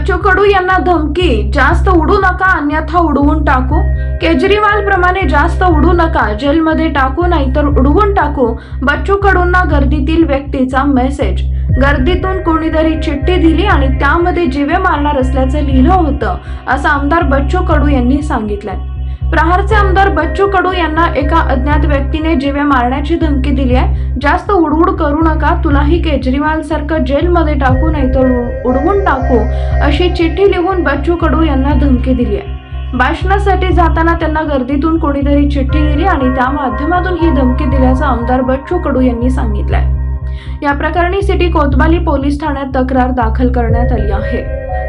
बच्चू कडू यांना धमकी, जास्त उडू नका अन्यथा उडवून टाकू। केजरीवाल प्रमाणे जास्त उडू नका, जेलमध्ये टाकू नाहीतर उडवून टाकू। बच्चू कडूंना गर्दीतील व्यक्तीचा मेसेज। गर्दीतून कोणीतरी चिठ्ठी दिली आणि त्यामध्ये जीवे मारणार असल्याचं लिहिलं होतं, असं आमदार बच्चू कडू यांनी सांगितलंय। प्रहारचे आमदार बच्चू कडू यांना एका अज्ञात व्यक्तीने जीवे मारण्याची धमकी दिली आहे। जास्त उडवूड करू नका, तुलाही केजरीवाल सारखं जेलमध्ये टाकू नाहीतर उडवून टाकू, अशी चिठ्ठी लिहून बच्चू कडू यांना धमकी दिली आहे। भाषणासाठी जाताना त्यांना गर्दीतून कोणीतरी चिठ्ठी दिली आणि त्या माध्यमातून ही धमकी दिल्याचं आमदार बच्चू कडू यांनी सांगितलंय। या प्रकरणी सिटी कोतवाली पोलीस ठाण्यात तक्रार दाखल करण्यात आली आहे।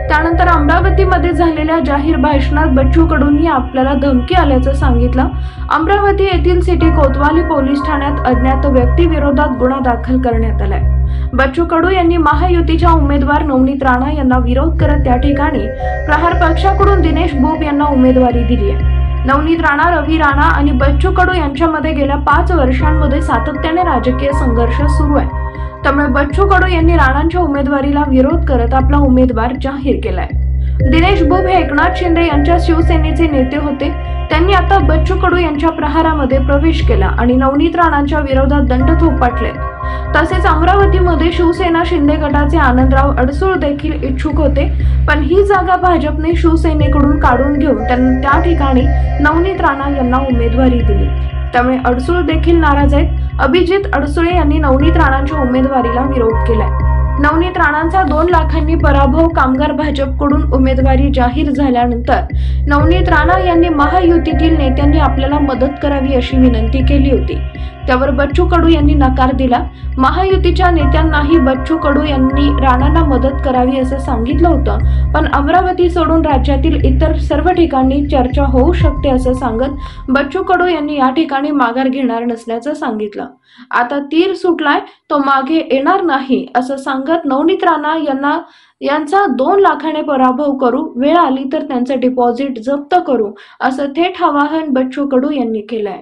त्यानंतर अमरावतीमध्ये झालेल्या जाहीर भाषणात बच्चू कडूंनी आपल्याला धमकी आल्याचं सांगितलं। अमरावती येथील सिटी कोतवाली पोलीस ठाण्यात अज्ञात व्यक्ती विरोधात गुन्हा दाखल करण्यात आलाय। बच्चू कडू यांनी महायुतीच्या उमेदवार नवनीत राणा यांना विरोध करत त्या ठिकाणी प्रहार पक्षाकडून दिनेश बोब यांना उमेदवारी दिली आहे। नवनीत राणा, रवी राणा आणि बच्चू कडू यांच्यामध्ये गेल्या 5 वर्षांमध्ये सातत्याने राजकीय संघर्ष सुरू आहे। त्यामुळे बच्चू कडू यांनी राणांच्या उमेदवारीला विरोध करत आपला उमेदवार जाहीर केलाय। दिनेश बोब हे एकनाथ शिंदे यांच्या शिवसेनेचे नेते होते। त्यांनी आता बच्चू कडू यांच्या प्रहारामध्ये प्रवेश केला आणि नवनीत राणांच्या विरोधात दंड थोपटले। तसेच अमरावतीमध्ये शिवसेना शिंदे गटाचे आनंदराव अडसूळ देखील इच्छुक होते, पण ही जागा भाजपने शिवसेनेकडून काढून घेऊन त्या ठिकाणी नवनीत राणा यांना उमेदवारी दिली। त्यामुळे अडसूळ देखील नाराज आहेत। अभिजित अडसुळे यांनी नवनीत राणांच्या उमेदवारीला विरोध केलाय। नवनीत राणांचा 2 लाखांनी पराभव, कामगार भाजपकडून उमेदवारी जाहीर झाल्यानंतर नवनीत राणा यांनी महायुतीतील नेत्यांनी आपल्याला मदत करावी अशी विनंती केली होती। त्यावर बच्चू कडू यांनी नकार दिला। महायुतीच्या नेत्यांनाही बच्चू कडू यांनी राणांना मदत करावी असं सांगितलं होतं, पण अमरावती सोडून राज्यातील इतर सर्व ठिकाणी चर्चा होऊ शकते असं सांगत बच्चू कडू यांनी या ठिकाणी माघार घेणार नसल्याचं सांगितलं। आता तीर सुटलाय, तो मागे येणार नाही असं सांगत नवनीत राणा यांचा 2 लाखाने पराभव करू, वेळ आली तर त्यांचं डिपॉझिट जप्त करू, असं थेट आवाहन बच्चू कडू यांनी केलंय।